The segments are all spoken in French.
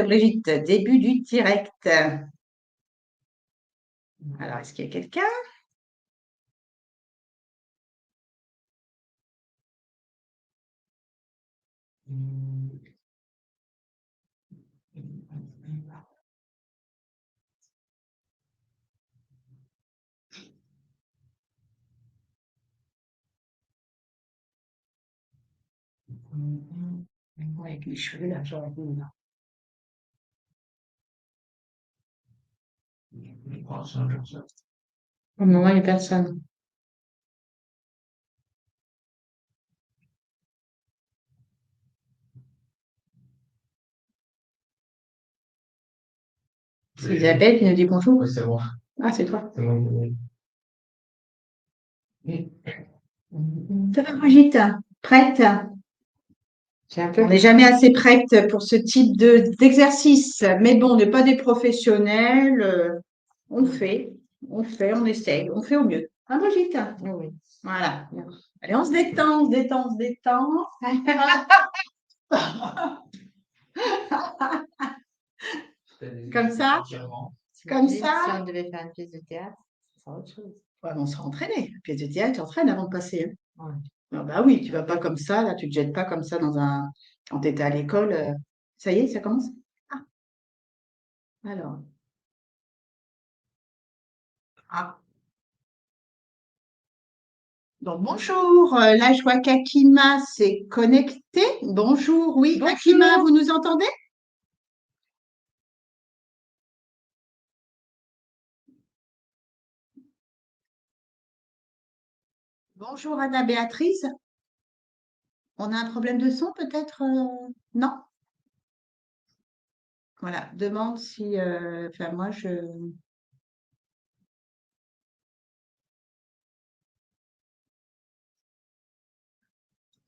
Brigitte, début du direct. Alors, est-ce qu'il y a quelqu'un? Avec les cheveux là, j'aurais vu, là. Pour le moment, il n'y a personne. C'est Isabelle qui nous dit bonjour. Oui, c'est bon. Ah, c'est toi. C'est bon. Ça va, Brigitte? Prête? J'ai un peu On n'est jamais assez prête pour ce type d'exercice. Mais bon, on n'est pas des professionnels. On fait, on essaye, on fait au mieux. Hein, Brigitte? oui. Voilà. Allez, on se détend, on se détend, on se détend. Comme ça? Comme Si ça? on devait faire une pièce de théâtre, ce serait autre chose. Ouais, mais on sera entraîné. La pièce de théâtre, tu t'entraînes avant de passer. Hein. Ouais. Ah bah oui, tu vas pas comme ça, là, tu te jettes pas comme ça dans un. Quand tu étais à l'école. Ça y est, ça commence? Ah, alors. Ah. Donc bonjour, là je vois qu'Akima s'est connecté. Bonjour, oui, Bonjour. Akima, vous nous entendez? Bonjour Anna-Béatrice. On a un problème de son peut-être? Non? Voilà, demande si. Enfin, moi je.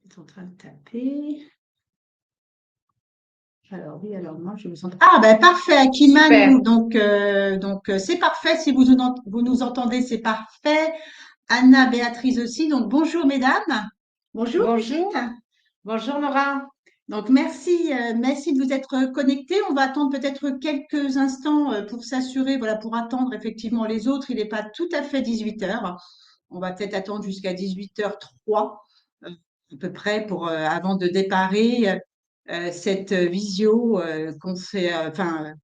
Ils sont en train de taper. Alors oui, alors moi je me sens. Ah ben parfait, Akima, Super. c'est parfait. Si vous nous entendez, c'est parfait. Anna, Béatrice aussi. Donc bonjour mesdames. Bonjour Bonjour. Brigitte. Bonjour Nora. Donc merci de vous être connectés. On va attendre peut-être quelques instants pour s'assurer, voilà, pour attendre effectivement les autres. Il n'est pas tout à fait 18 heures. On va peut-être attendre jusqu'à 18h03 à peu près pour avant de démarrer cette visio qu'on fait, enfin,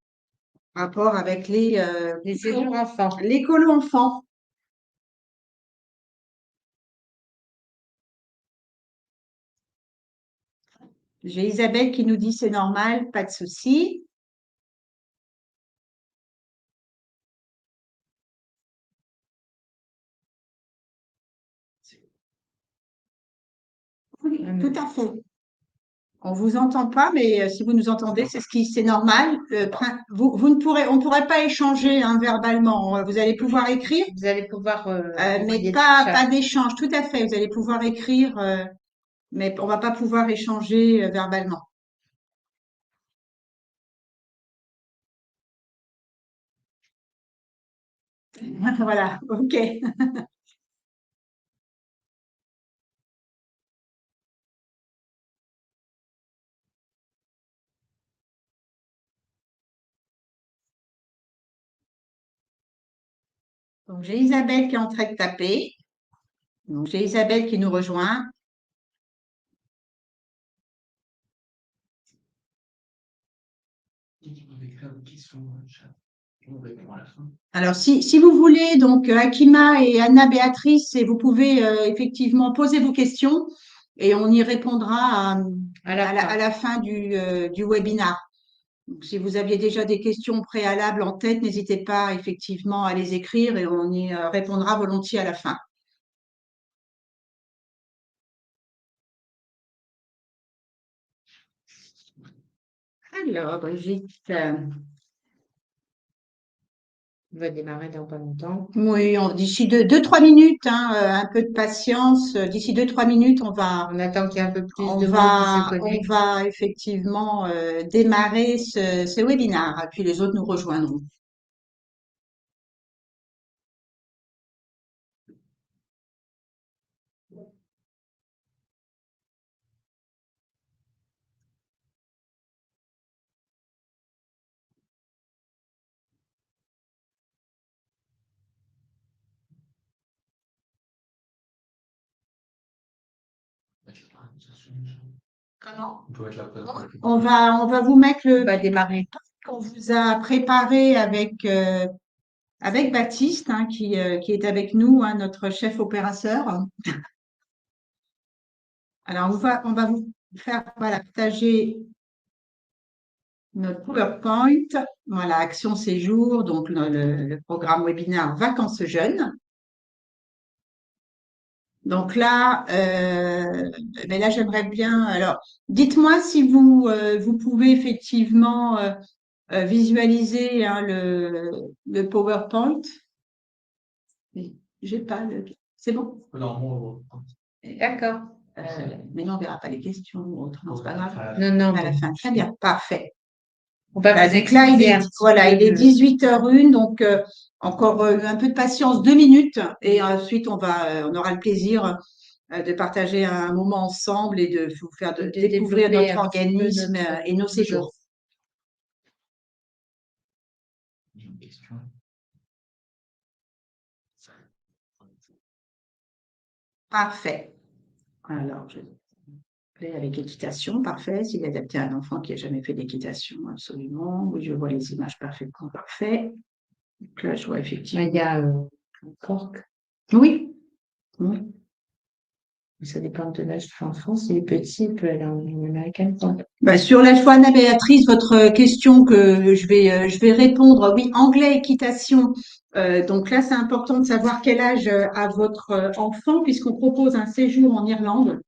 rapport avec Les séjours enfants. les colos enfants. J'ai Isabelle qui nous dit c'est normal, pas de souci. Oui, tout à fait. On vous entend pas, mais si vous nous entendez, c'est normal. On ne pourrait pas échanger hein, verbalement. Vous allez pouvoir écrire, Vous allez pouvoir mais envoyer du pas chat. d'échange. Tout à fait. Vous allez pouvoir écrire, mais on va pas pouvoir échanger verbalement. Voilà. Ok. Donc j'ai Isabelle qui est en train de taper. Donc j'ai Isabelle qui nous rejoint. Alors, si vous voulez, donc Akima et Anna Béatrice, et vous pouvez effectivement poser vos questions et on y répondra à la fin du webinaire. Donc, si vous aviez déjà des questions préalables en tête, n'hésitez pas effectivement à les écrire et on y répondra volontiers à la fin. Alors, Brigitte. On va démarrer dans pas longtemps. Oui, d'ici 2-3 minutes, hein, un peu de patience. D'ici 2-3 minutes, On attend qu'il y ait un peu plus on de monde qui se va, on connecte. va effectivement démarrer ce webinaire, puis les autres nous rejoindront. Comment? On va vous mettre On le va démarrer. qu'on vous a préparé avec Baptiste, hein, qui est avec nous, hein, notre chef opérateur. Alors, on va vous faire voilà, partager notre PowerPoint. Voilà, Action Séjour, donc le programme webinaire Vacances Jeunes. Donc là, mais là, j'aimerais bien. Alors, dites-moi si vous pouvez effectivement visualiser, hein, le PowerPoint. Mais j'ai pas le. C'est bon? D'accord. Euh, mais non, on verra pas les questions ou autre. Non, c'est pas grave. Non, non, À la fin. Très bien, parfait. on va Bah, vous donc là, expliquer un petit voilà, peu il est le- 18h01, donc encore un peu de patience, 2 minutes, et ensuite on aura le plaisir de partager un moment ensemble et de vous faire de découvrir développer notre un petit peu organisme et nos séjours. offre. Parfait. Alors, je vais avec équitation, parfait. S'il est adapté à un enfant qui n'a jamais fait d'équitation, absolument. Oui, je vois les images parfaitement, parfait. Donc là, je vois effectivement. Il y a un cork. Oui. Oui. Ça dépend de l'âge de l'enfant. S'il est petit, il peut aller en American Camp. Bah, sur la choix, Anna-Béatrice, votre question que je vais répondre, oui, anglais, équitation. Donc là, c'est important de savoir quel âge a votre enfant, puisqu'on propose un séjour en Irlande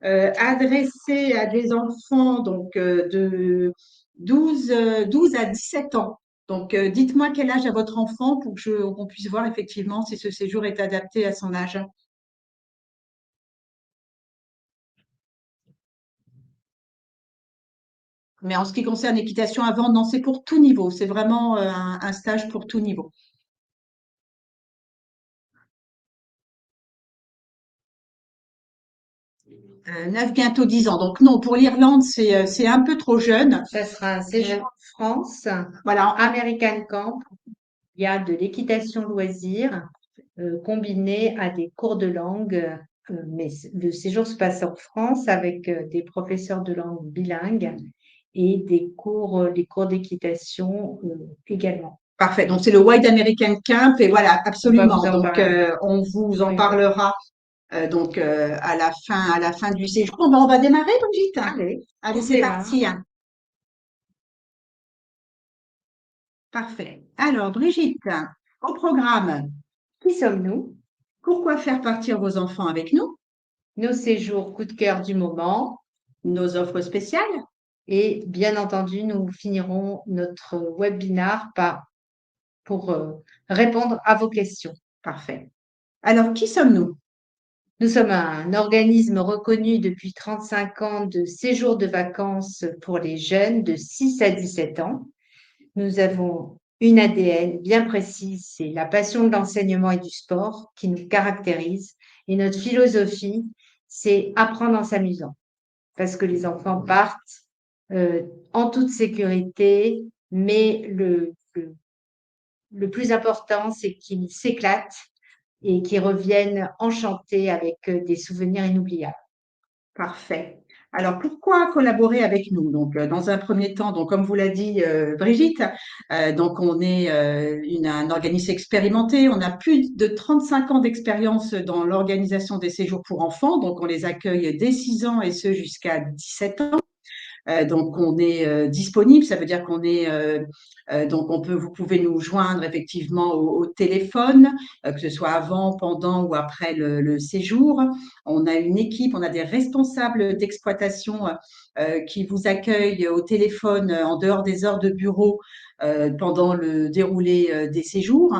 adressé à des enfants donc de 12 à 17 ans. Donc, dites-moi quel âge a votre enfant pour qu'on puisse voir effectivement si ce séjour est adapté à son âge. Mais en ce qui concerne l'équitation avant, non, c'est pour tout niveau. C'est vraiment un stage pour tout niveau. 9, bientôt 10 ans. Donc non, pour l'Irlande, c'est un peu trop jeune. Ça sera un séjour en France, Voilà. American Camp. Il y a de l'équitation loisir combinée à des cours de langue. Mais le séjour se passe en France avec des professeurs de langue bilingues et des cours d'équitation également. Parfait. Donc c'est le Wild American Camp et voilà, absolument. vous en Donc parler. on vous en Oui. parlera donc à la fin du séjour. Bon, ben, on va démarrer, Brigitte. Allez, Allez, on c'est démarre. parti. Parfait. Alors, Brigitte, au programme, Qui sommes-nous? pourquoi faire partir vos enfants avec nous? Nos séjours coup de cœur du moment. Nos offres spéciales? Et bien entendu, nous finirons notre webinar pour répondre à vos questions. Parfait. Alors, qui sommes-nous? Nous sommes un organisme reconnu depuis 35 ans de séjours de vacances pour les jeunes de 6 à 17 ans. Nous avons une ADN bien précise, c'est la passion de l'enseignement et du sport qui nous caractérise. Et notre philosophie, c'est apprendre en s'amusant. Parce que les enfants partent en toute sécurité, mais le plus important, c'est qu'ils s'éclatent et qu'ils reviennent enchantés avec des souvenirs inoubliables. Parfait. Alors, pourquoi collaborer avec nous? Donc, dans un premier temps, donc comme vous l'a dit Brigitte, donc on est un organisme expérimenté. On a plus de 35 ans d'expérience dans l'organisation des séjours pour enfants. Donc, on les accueille dès 6 ans et ce jusqu'à 17 ans. Donc on est disponible, ça veut dire qu'on est donc vous pouvez nous joindre effectivement au téléphone, que ce soit avant, pendant ou après le séjour. On a une équipe, on a des responsables d'exploitation qui vous accueillent au téléphone en dehors des heures de bureau pendant le déroulé des séjours.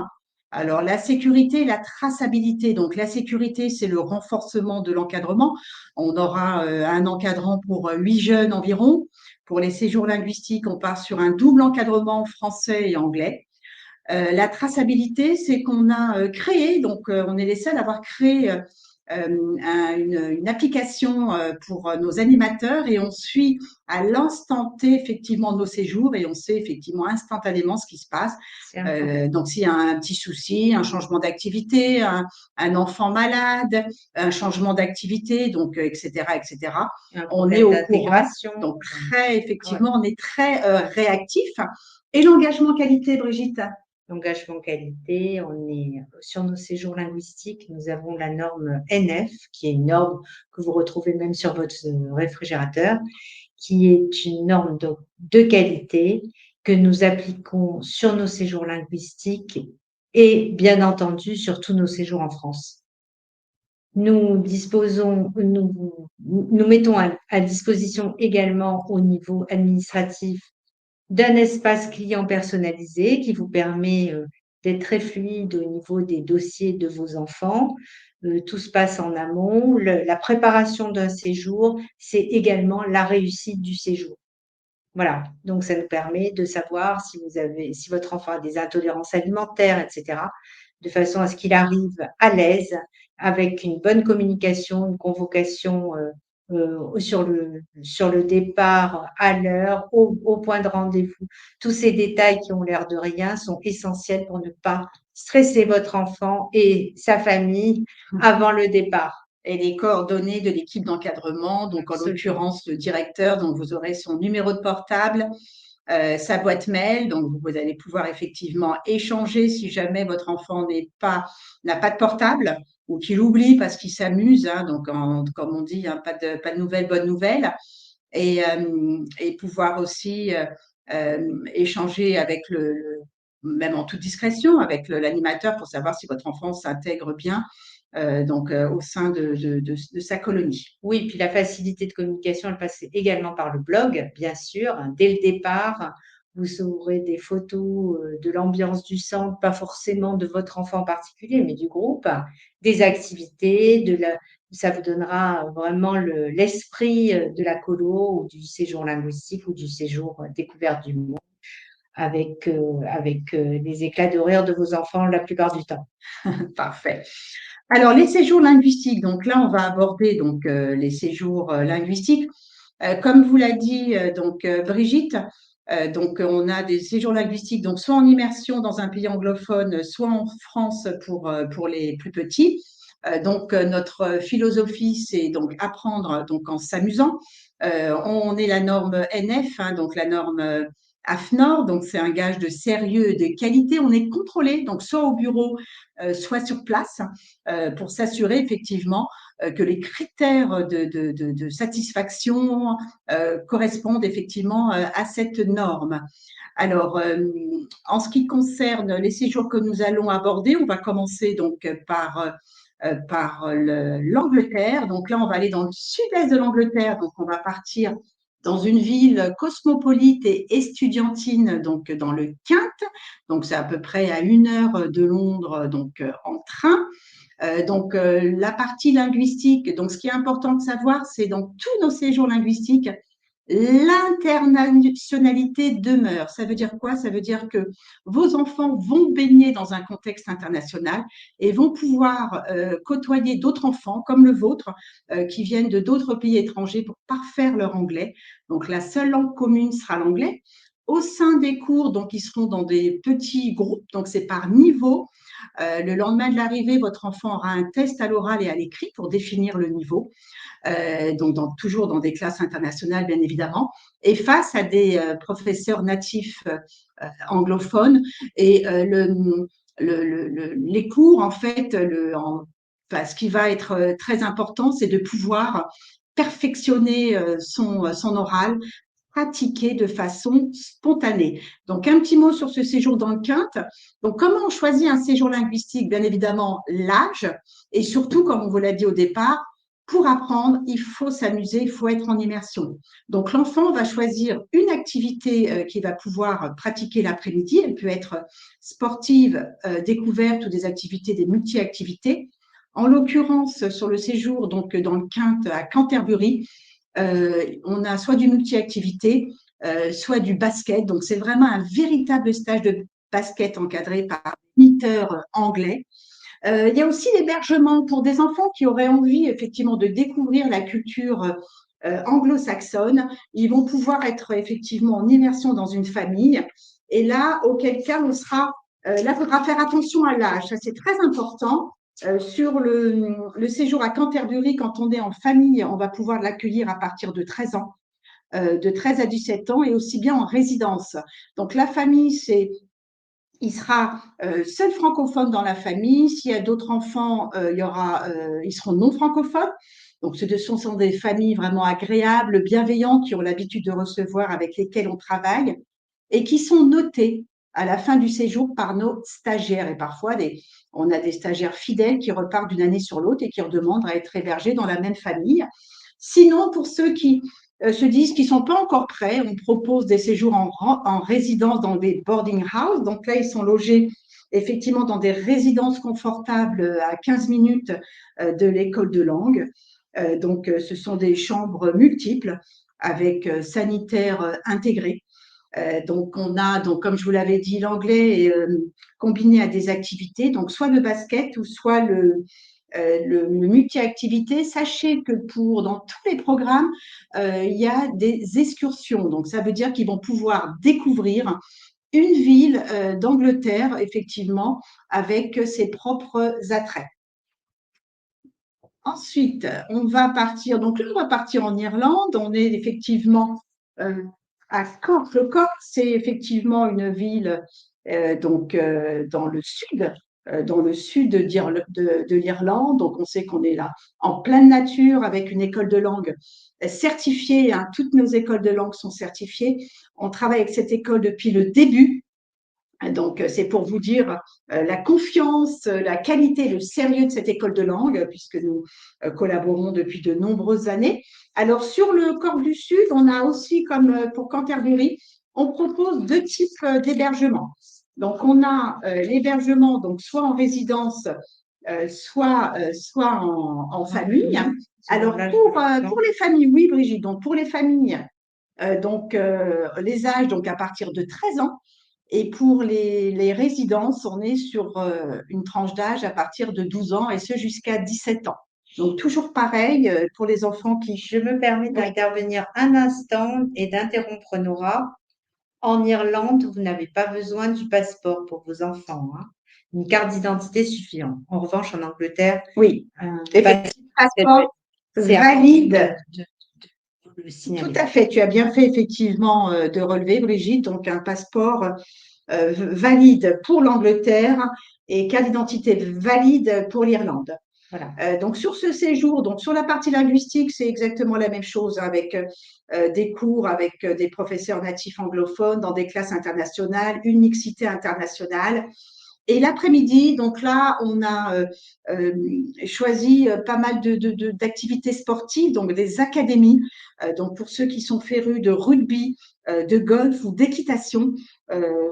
Alors, la sécurité, la traçabilité. Donc, la sécurité, c'est le renforcement de l'encadrement. On aura un encadrant pour 8 jeunes environ. Pour les séjours linguistiques, on part sur un double encadrement français et anglais. La traçabilité, c'est qu'on a créé, donc on est les seuls à avoir créé une application pour nos animateurs et on suit à l'instant T effectivement nos séjours et on sait effectivement instantanément ce qui se passe. C'est incroyable. Donc s'il y a un petit souci, un changement d'activité, un enfant malade, un changement d'activité, donc etc., etc. Un On est problème au courant. d'intégration. Donc très Ouais. effectivement, on est très réactif. Et l'engagement qualité, Brigitte? Engagement qualité, on est sur nos séjours linguistiques, nous avons la norme NF, qui est une norme que vous retrouvez même sur votre réfrigérateur, qui est une norme de qualité que nous appliquons sur nos séjours linguistiques et bien entendu sur tous nos séjours en France. Nous mettons à disposition également au niveau administratif d'un espace client personnalisé qui vous permet d'être très fluide au niveau des dossiers de vos enfants. Tout se passe en amont. La préparation d'un séjour, c'est également la réussite du séjour. Voilà, donc ça nous permet de savoir si votre enfant a des intolérances alimentaires, etc., de façon à ce qu'il arrive à l'aise, avec une bonne communication, une convocation sur le départ, à l'heure, au point de rendez-vous. Tous ces détails qui ont l'air de rien sont essentiels pour ne pas stresser votre enfant et sa famille avant le départ. Et les coordonnées de l'équipe d'encadrement, donc en Absolument. l'occurrence le directeur, donc vous aurez son numéro de portable, sa boîte mail, donc vous allez pouvoir effectivement échanger si jamais votre enfant n'a pas de portable ou qu'il oublie parce qu'il s'amuse, hein, donc comme on dit, hein, pas de nouvelles, bonnes nouvelles, et pouvoir aussi échanger avec même en toute discrétion, avec l'animateur pour savoir si votre enfant s'intègre bien au sein de sa colonie. Oui, puis la facilité de communication, elle passe également par le blog, bien sûr. Dès le départ, vous aurez des photos de l'ambiance du centre, pas forcément de votre enfant en particulier, mais du groupe, des activités, ça vous donnera vraiment l'esprit de la colo ou du séjour linguistique ou du séjour découverte du monde avec les éclats de rire de vos enfants la plupart du temps. Parfait. Alors, les séjours linguistiques, donc là, on va aborder donc, les séjours linguistiques. Comme vous l'a dit Brigitte, donc on a des séjours linguistiques donc soit en immersion dans un pays anglophone, soit en France pour les plus petits. Notre philosophie, c'est donc apprendre donc en s'amusant. On est la norme NF, hein, donc la norme AFNOR, donc c'est un gage de sérieux et de qualité. On est contrôlé, donc soit au bureau, soit sur place, pour s'assurer effectivement que les critères de satisfaction correspondent effectivement à cette norme. Alors, en ce qui concerne les séjours que nous allons aborder, on va commencer donc par l'Angleterre. Donc là, on va aller dans le sud-est de l'Angleterre. Donc, on va partir dans une ville cosmopolite et estudiantine, donc dans le Kent. Donc, c'est à peu près à 1 heure de Londres, donc en train. La partie linguistique, donc ce qui est important de savoir, c'est dans tous nos séjours linguistiques, l'internationalité demeure. Ça veut dire quoi? Ça veut dire que vos enfants vont baigner dans un contexte international et vont pouvoir côtoyer d'autres enfants comme le vôtre qui viennent de d'autres pays étrangers pour parfaire leur anglais. Donc la seule langue commune sera l'anglais. Au sein des cours, donc ils seront dans des petits groupes, donc c'est par niveau. Le lendemain de l'arrivée, votre enfant aura un test à l'oral et à l'écrit pour définir le niveau. Toujours dans des classes internationales, bien évidemment, et face à des professeurs natifs anglophones. Et les cours, en fait, ce qui va être très important, c'est de pouvoir perfectionner son oral, pratiquer de façon spontanée. Donc, un petit mot sur ce séjour dans le Quinte. Donc, comment on choisit un séjour linguistique? Bien évidemment, l'âge et surtout, comme on vous l'a dit au départ, pour apprendre, il faut s'amuser, il faut être en immersion. Donc, l'enfant va choisir une activité qu'il va pouvoir pratiquer l'après-midi. Elle peut être sportive, découverte ou des activités, des multi-activités. En l'occurrence, sur le séjour donc dans le Quinte à Canterbury, on a soit du multi-activité, soit du basket. Donc, c'est vraiment un véritable stage de basket encadré par un moniteur anglais. Il y a aussi l'hébergement pour des enfants qui auraient envie effectivement de découvrir la culture anglo-saxonne. Ils vont pouvoir être effectivement en immersion dans une famille. Et là, auquel cas, là, il faudra faire attention à l'âge. Ça, c'est très important. Sur le séjour à Canterbury, quand on est en famille, on va pouvoir l'accueillir à partir de 13 ans, de 13 à 17 ans, et aussi bien en résidence. Donc, la famille, il sera seul francophone dans la famille. S'il y a d'autres enfants, ils seront non francophones. Donc, ce sont des familles vraiment agréables, bienveillantes, qui ont l'habitude de recevoir, avec lesquelles on travaille et qui sont notées à la fin du séjour par nos stagiaires. Et parfois, on a des stagiaires fidèles qui repartent d'une année sur l'autre et qui redemandent à être hébergés dans la même famille. Sinon, pour ceux qui se disent qu'ils ne sont pas encore prêts, on propose des séjours en résidence dans des boarding houses. Donc là, ils sont logés effectivement dans des résidences confortables à 15 minutes de l'école de langue. Donc, ce sont des chambres multiples avec sanitaires intégrés. Donc, on a, donc, comme je vous l'avais dit, l'anglais combiné à des activités, donc soit le basket ou soit le multi-activité. Sachez que dans tous les programmes, il y a des excursions. Donc, ça veut dire qu'ils vont pouvoir découvrir une ville d'Angleterre, effectivement, avec ses propres attraits. Ensuite, on va partir. Donc, là, on va partir en Irlande. On est effectivement à Cork. Le Cork, c'est effectivement une ville dans le sud de l'Irlande. Donc, on sait qu'on est là en pleine nature avec une école de langue certifiée. Hein. Toutes nos écoles de langue sont certifiées. On travaille avec cette école depuis le début. Donc, c'est pour vous dire la confiance, la qualité, le sérieux de cette école de langue, puisque nous collaborons depuis de nombreuses années. Alors, sur le Cork du Sud, on a aussi, comme pour Canterbury, on propose deux types d'hébergement. Donc, on a l'hébergement, donc soit en résidence, soit en famille. Alors, pour les familles, oui, Brigitte, donc pour les familles, les âges donc à partir de 13 ans. Et pour les résidences, on est sur une tranche d'âge à partir de 12 ans et ce jusqu'à 17 ans. Donc, toujours pareil pour les enfants qui… Je me permets d'intervenir un instant et d'interrompre Nora. En Irlande, vous n'avez pas besoin du passeport pour vos enfants. Hein. Une carte d'identité suffit. En revanche, en Angleterre, oui, passeport valide. Le signaler. Tout à fait, tu as bien fait effectivement de relever, Brigitte. Donc, un passeport valide pour l'Angleterre et carte d'identité valide pour l'Irlande. Voilà. Donc, sur ce séjour, donc sur la partie linguistique, c'est exactement la même chose avec des cours avec des professeurs natifs anglophones dans des classes internationales, une mixité internationale. Et l'après-midi, donc là, on a choisi pas mal d'activités sportives, donc des académies. Donc pour ceux qui sont férus de rugby, de golf ou d'équitation,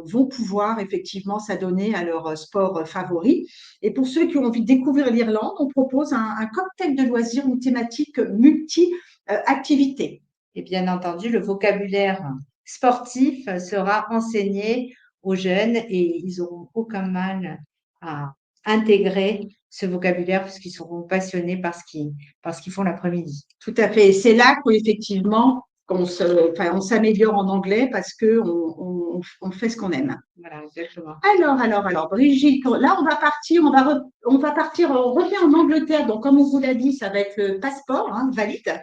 vont pouvoir effectivement s'adonner à leur sport favori. Et pour ceux qui ont envie de découvrir l'Irlande, on propose un cocktail de loisirs, une thématique multi-activité. Et bien entendu, le vocabulaire sportif sera enseigné aux jeunes et ils n'auront aucun mal à intégrer ce vocabulaire puisqu'ils seront passionnés par ce qu'ils font l'après-midi. Tout à fait. Et c'est là qu'effectivement, on s'améliore en anglais parce qu'on fait ce qu'on aime. Voilà, exactement. Alors, Brigitte, là, on va partir, on revient en Angleterre. Donc, comme on vous l'a dit, ça va être le passeport valide.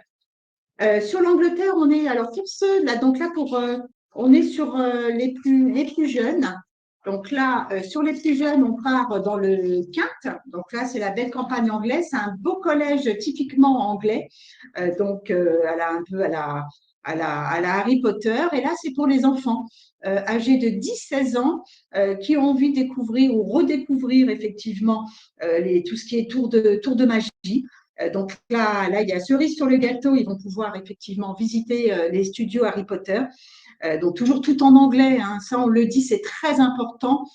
Sur l'Angleterre, on est, alors pour ceux, là, donc là, on est sur les plus jeunes. Donc là, sur les plus jeunes, on part dans le Kent. Donc là, c'est la belle campagne anglaise. C'est un beau collège typiquement anglais. Donc, elle a un peu à la Harry Potter. Et là, c'est pour les enfants âgés de 10-16 ans qui ont envie de découvrir ou redécouvrir effectivement tout ce qui est tour de magie. Donc là, il y a cerise sur le gâteau. Ils vont pouvoir effectivement visiter les studios Harry Potter. Donc toujours tout en anglais, hein, ça on le dit, c'est très important.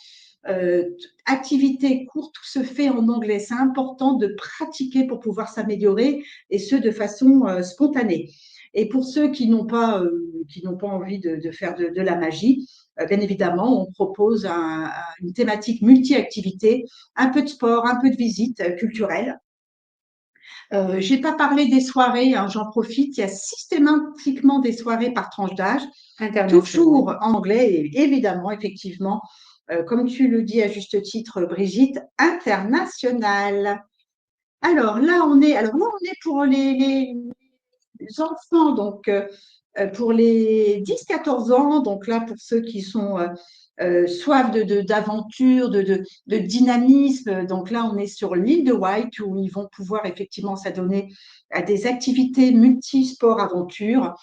Activité, cours, tout se fait en anglais. C'est important de pratiquer pour pouvoir s'améliorer et ce de façon spontanée. Et pour ceux qui n'ont pas envie de faire de la magie, bien évidemment, on propose une thématique multi-activité, un peu de sport, un peu de visite culturelle. J'ai pas parlé des soirées, hein, j'en profite. Il y a systématiquement des soirées par tranche d'âge, International. toujours en anglais, et évidemment, effectivement, comme tu le dis à juste titre, Brigitte, international. Alors là, on est pour les enfants, donc pour les 10-14 ans, donc là, pour ceux qui sont soif d'aventure, de dynamisme, donc là, on est sur l'île de White où ils vont pouvoir effectivement s'adonner à des activités multi-sport-aventure.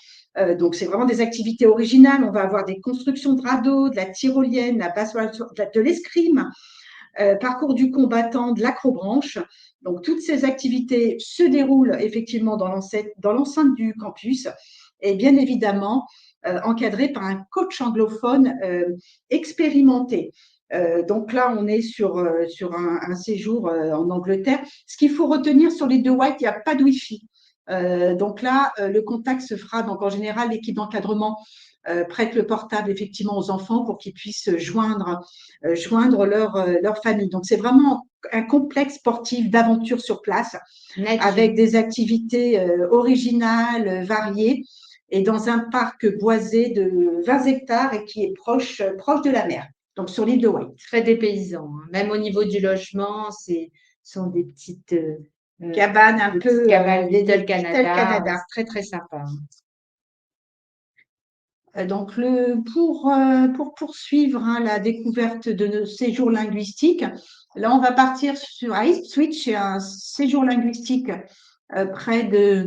Donc, c'est vraiment des activités originales. On va avoir des constructions de radeaux, de la tyrolienne, de l'escrime, parcours du combattant, de l'acrobranche. Donc, toutes ces activités se déroulent effectivement dans l'enceinte du campus et bien évidemment encadré par un coach anglophone expérimenté. Donc là, on est sur un séjour en Angleterre. Ce qu'il faut retenir sur les deux White, il n'y a pas de Wi-Fi. Donc là, le contact se fera. Donc en général, l'équipe d'encadrement prête le portable effectivement aux enfants pour qu'ils puissent joindre leur famille. Donc c'est vraiment un complexe sportif d'aventure sur place avec des activités originales, variées et dans un parc boisé de 20 hectares et qui est proche de la mer, donc sur l'île de White. Très dépaysant, hein. Même au niveau du logement, sont des petites cabanes un peu cabanes Little Canada, très très sympa, hein. Donc, pour poursuivre hein, la découverte de nos séjours linguistiques, là, on va partir sur Ipswich, un séjour linguistique près de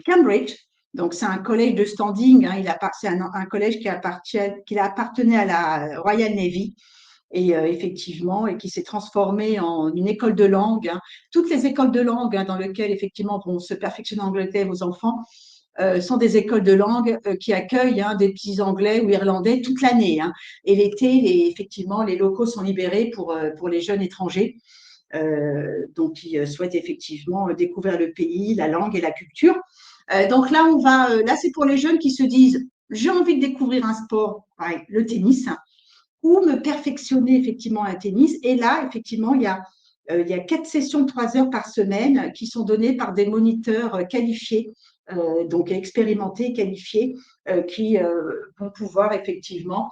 Cambridge. Donc, c'est un collège de standing. Hein, c'est un collège qui appartenait à la Royal Navy et effectivement, et qui s'est transformé en une école de langue. Hein. Toutes les écoles de langue hein, dans lesquelles effectivement vont se perfectionner en Angleterre aux enfants sont des écoles de langue qui accueillent hein, des petits anglais ou irlandais toute l'année. Hein. Et l'été, effectivement, les locaux sont libérés pour les jeunes étrangers. Donc, qui souhaitent effectivement découvrir le pays, la langue et la culture. Donc là, là, c'est pour les jeunes qui se disent, j'ai envie de découvrir un sport, pareil, le tennis, ou me perfectionner effectivement un tennis. Et là, effectivement, il y a 4 sessions de 3 heures par semaine qui sont données par des moniteurs qualifiés, donc expérimentés, qualifiés, qui vont pouvoir effectivement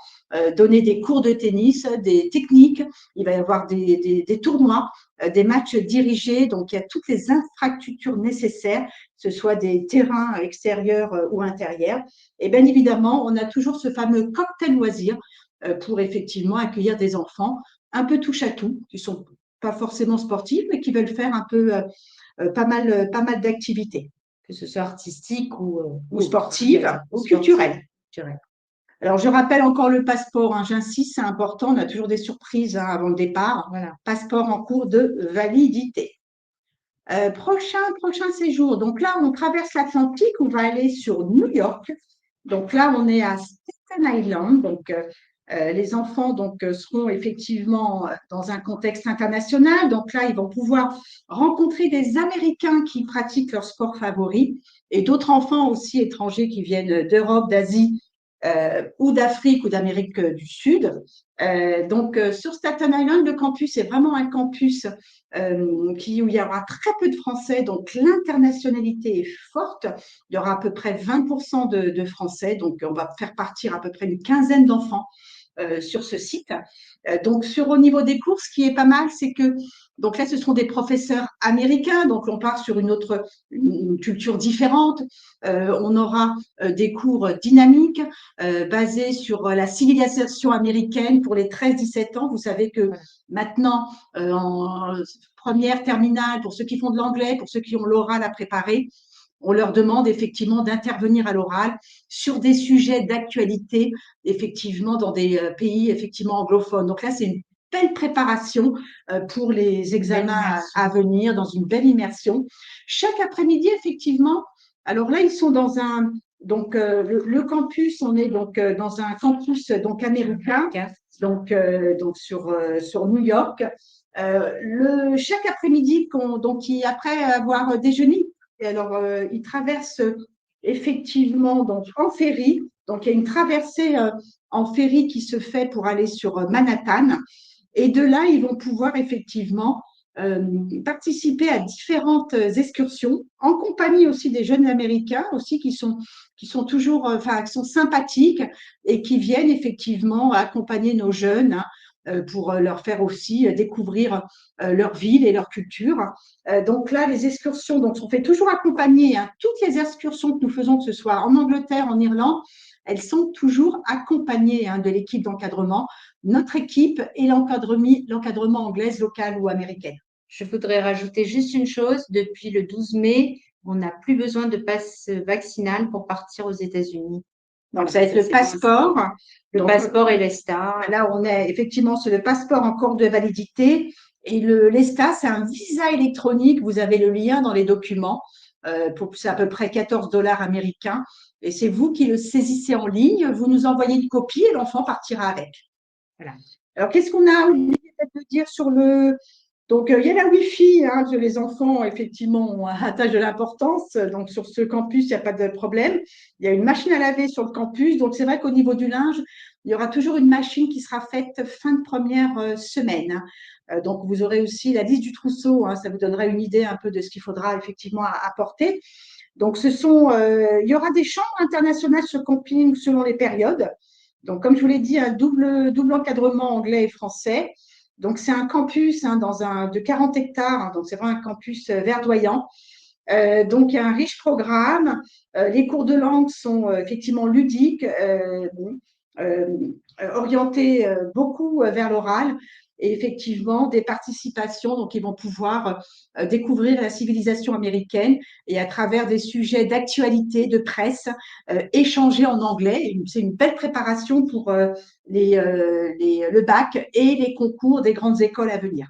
donner des cours de tennis, des techniques. Il va y avoir des tournois, des matchs dirigés. Donc, il y a toutes les infrastructures nécessaires, que ce soit des terrains extérieurs ou intérieurs. Et bien évidemment, on a toujours ce fameux cocktail loisir pour effectivement accueillir des enfants un peu touche à tout, qui sont pas forcément sportifs, mais qui veulent faire un peu pas mal d'activités, que ce soit artistique ou sportives ou culturelles. Alors, je rappelle encore le passeport, hein, j'insiste, c'est important, on a toujours des surprises hein, avant le départ. Voilà. Passeport en cours de validité. Prochain séjour. Donc là, on traverse l'Atlantique, on va aller sur New York. Donc là, on est à Staten Island. Donc, les enfants seront effectivement dans un contexte international. Donc là, ils vont pouvoir rencontrer des Américains qui pratiquent leur sport favori et d'autres enfants aussi étrangers qui viennent d'Europe, d'Asie ou d'Afrique ou d'Amérique du Sud. Sur Staten Island, le campus est vraiment un campus où il y aura très peu de Français, donc l'internationalité est forte. Il y aura à peu près 20% de Français, donc on va faire partir à peu près une quinzaine d'enfants sur ce site. Donc, au niveau des cours, ce qui est pas mal, c'est que donc là, ce sont des professeurs américains, donc on part sur une culture différente. On aura des cours dynamiques basés sur la civilisation américaine pour les 13-17 ans. Vous savez que maintenant, en première, terminale, pour ceux qui font de l'anglais, pour ceux qui ont l'oral à préparer, on leur demande effectivement d'intervenir à l'oral sur des sujets d'actualité, effectivement, dans des pays effectivement anglophones. Donc là, c'est une belle préparation pour les examens à venir, dans une belle immersion. Chaque après-midi, effectivement, alors là, ils sont dans le campus, on est dans un campus américain, donc sur New York. Chaque après-midi, après avoir déjeuné, et alors, ils traversent effectivement donc, en ferry. Donc, il y a une traversée en ferry qui se fait pour aller sur Manhattan. Et de là, ils vont pouvoir effectivement participer à différentes excursions, en compagnie aussi des jeunes Américains aussi qui sont toujours, enfin, qui sont sympathiques et qui viennent effectivement accompagner nos jeunes pour leur faire aussi découvrir leur ville et leur culture. Donc là, les excursions donc, sont faites toujours accompagnées. Hein. Toutes les excursions que nous faisons, que ce soit en Angleterre, en Irlande, elles sont toujours accompagnées de l'équipe d'encadrement, notre équipe et l'encadrement anglaise, local ou américaine. Je voudrais rajouter juste une chose. Depuis le 12 mai, on n'a plus besoin de passe vaccinal pour partir aux États-Unis. Donc, ça va être le passeport. Le passeport et l'ESTA. Là, on est effectivement sur le passeport en cours de validité. Et l'ESTA, c'est un visa électronique. Vous avez le lien dans les documents. C'est à peu près 14 $ américains. Et c'est vous qui le saisissez en ligne. Vous nous envoyez une copie et l'enfant partira avec. Voilà. Alors, qu'est-ce qu'on a oublié de dire sur le… Donc, il y a la Wi-Fi, que les enfants, effectivement, attachent de l'importance. Donc, sur ce campus, il n'y a pas de problème. Il y a une machine à laver sur le campus. Donc, c'est vrai qu'au niveau du linge, il y aura toujours une machine qui sera faite fin de première semaine. Donc, vous aurez aussi la liste du trousseau. Ça vous donnera une idée un peu de ce qu'il faudra effectivement apporter. Donc, il y aura des chambres internationales sur camping selon les périodes. Donc, comme je vous l'ai dit, un double encadrement anglais et français. Donc, c'est un campus de 40 hectares. Donc, c'est vraiment un campus verdoyant. Donc, il y a un riche programme. Les cours de langue sont effectivement ludiques, orientés beaucoup vers l'oral. Et effectivement, des participations. Donc, ils vont pouvoir découvrir la civilisation américaine et à travers des sujets d'actualité, de presse, échanger en anglais. C'est une belle préparation pour le bac et les concours des grandes écoles à venir.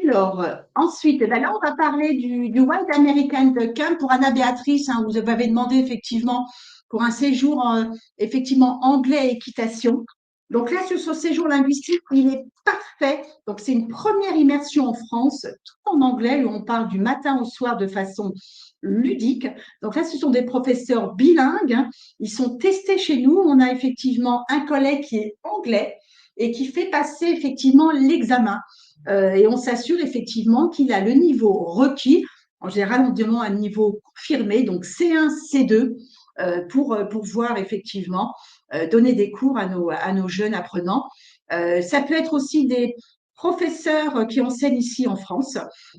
Alors, ensuite, là, on va parler du Wild American Camp pour Anna-Béatrice. Vous avez demandé effectivement pour un séjour effectivement anglais et équitation. Donc là, sur ce séjour linguistique, il est parfait. Donc, c'est une première immersion en France, tout en anglais, où on parle du matin au soir de façon ludique. Donc là, ce sont des professeurs bilingues. Ils sont testés chez nous. On a effectivement un collègue qui est anglais et qui fait passer effectivement l'examen. Et on s'assure effectivement qu'il a le niveau requis. En général, on demande un niveau confirmé, donc C1, C2, pour pouvoir effectivement donner des cours à nos jeunes apprenants. Ça peut être aussi des professeurs qui enseignent ici en France.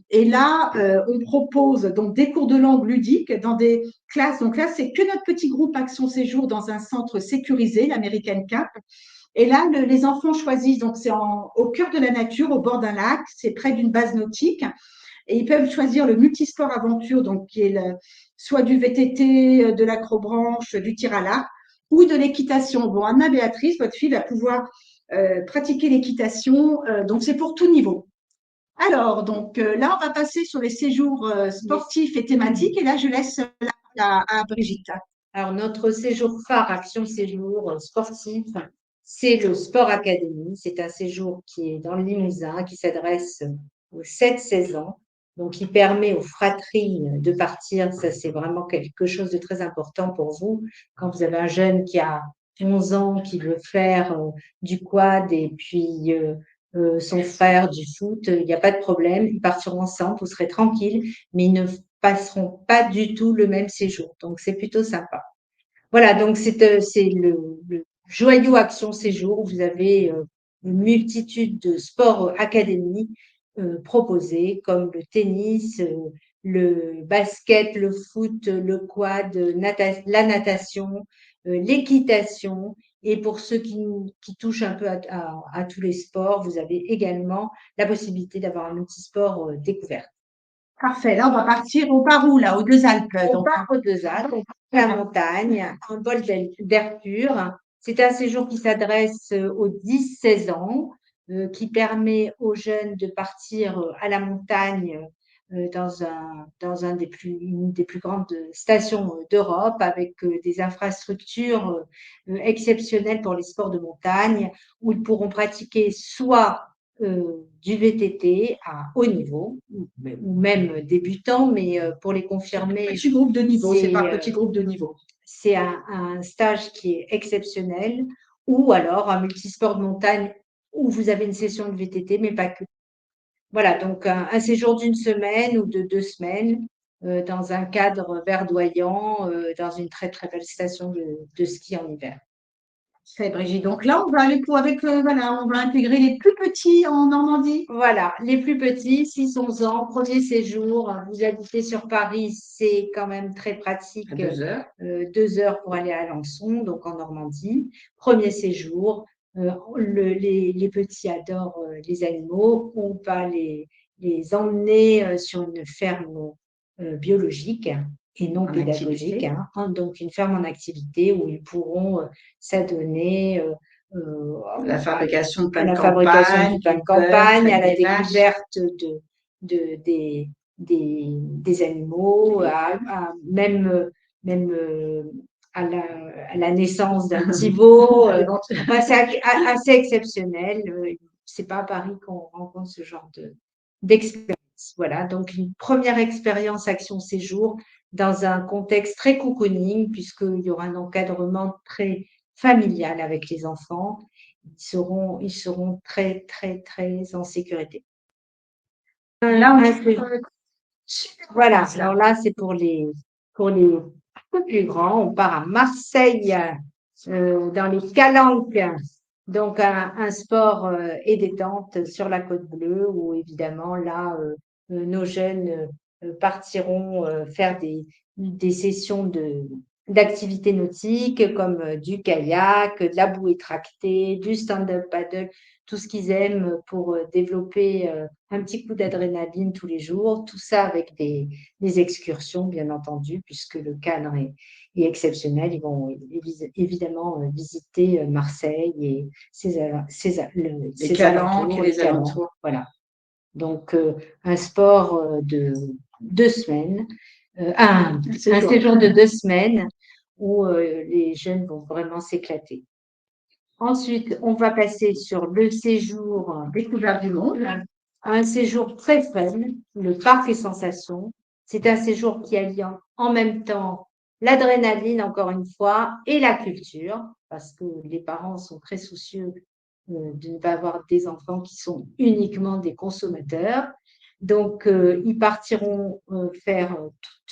Et là, on propose donc des cours de langue ludique dans des classes. Donc là, c'est que notre petit groupe Action Séjour dans un centre sécurisé, l'American Camp. Et là, les enfants choisissent, donc c'est au cœur de la nature, au bord d'un lac, c'est près d'une base nautique. Et ils peuvent choisir le multisport aventure, donc qui est soit du VTT, de l'acrobranche, du tir à l'arc, ou de l'équitation. Bon, Anna-Béatrice, votre fille va pouvoir pratiquer l'équitation, donc c'est pour tout niveau. Alors, donc là, on va passer sur les séjours sportifs et thématiques, et là, je laisse la parole à Brigitte. Alors, notre séjour phare, Action Séjour sportif, c'est le Sport Academy. C'est un séjour qui est dans le Limousin, qui s'adresse aux 7-16 ans. Donc, il permet aux fratries de partir. Ça, c'est vraiment quelque chose de très important pour vous. Quand vous avez un jeune qui a 11 ans, qui veut faire du quad et puis son frère du foot, il n'y a pas de problème. Ils partiront ensemble, vous serez tranquille, mais ils ne passeront pas du tout le même séjour. Donc, c'est plutôt sympa. Voilà, donc c'est le Joyau Action Séjour. Vous avez une multitude de sports académiques proposés, comme le tennis, le basket, le foot, le quad, la natation, l'équitation. Et pour ceux qui touchent un peu à tous les sports, vous avez également la possibilité d'avoir un multisport découverte. Parfait. Là, on va partir au Barou, là, aux Deux Alpes. On part aux Deux Alpes, on part à la montagne, un bol d'air pur. C'est un séjour qui s'adresse aux 10-16 ans, qui permet aux jeunes de partir à la montagne dans une des plus grandes stations d'Europe, avec des infrastructures exceptionnelles pour les sports de montagne, où ils pourront pratiquer soit du VTT à haut niveau, ou même débutant, mais pour les confirmer. Petit groupe de niveau, c'est pas petit groupe de niveau. c'est un stage qui est exceptionnel, ou alors un multisport de montagne où vous avez une session de VTT, mais pas que. Voilà, donc un séjour d'une semaine ou de 2 semaines dans un cadre verdoyant, dans une très très belle station de ski en hiver. C'est Brigitte. Donc là, on va aller voilà, on va intégrer les plus petits en Normandie. Voilà, les plus petits, 6-11 ans, premier séjour. Vous habitez sur Paris, c'est quand même très pratique. À 2 heures. 2 heures pour aller à Alençon, donc en Normandie. Premier séjour. Les petits adorent les animaux. On va les emmener sur une ferme biologique et non En pédagogique, activité. hein. Donc une ferme en activité où ils pourront s'adonner La fabrication de à pain de la fabrication du campagne, pain de du bœuf, campagne, à avec la des vaches. découverte des animaux, même à la naissance d'un petit veau. Enfin, c'est assez exceptionnel. C'est pas à Paris qu'on rencontre ce genre d'expérience. Voilà, donc une première expérience Action Séjour dans un contexte très cocooning, puisqu'il y aura un encadrement très familial avec les enfants. Ils seront très, très, très en sécurité. Là, Voilà, alors là, c'est pour les un peu plus grands. On part à Marseille, dans les Calanques, donc un sport et détente sur la Côte Bleue, où évidemment, là, nos jeunes partiront faire des sessions d'activités nautiques comme du kayak, de la bouée tractée, du stand-up paddle, tout ce qu'ils aiment pour développer un petit coup d'adrénaline tous les jours, tout ça avec des excursions, bien entendu, puisque le cadre est exceptionnel. Ils vont évidemment visiter Marseille et les ses calanques et alentours, les les Calanques. alentours. Voilà. Donc, un sport de 2 semaines, un séjour de 2 semaines où les jeunes vont vraiment s'éclater. Ensuite, on va passer sur le séjour Découverte du monde. un séjour très fun, le parc et sensations. C'est un séjour qui allie en même temps l'adrénaline, encore une fois, et la culture, parce que les parents sont très soucieux de ne pas avoir des enfants qui sont uniquement des consommateurs. Donc, ils partiront faire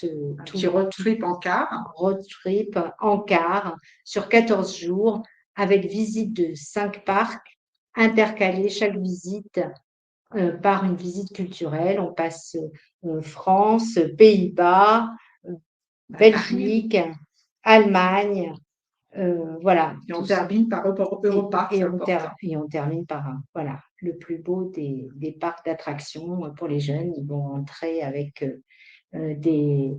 Un petit road trip en car. road trip en car sur 14 jours avec visite de 5 parcs intercalés, chaque visite par une visite culturelle. On passe France, Pays-Bas, Belgique, Allemagne, voilà. Et on termine par Europark, c'est important. Et on termine par voilà, le plus beau des parcs d'attractions pour les jeunes. Ils vont entrer avec des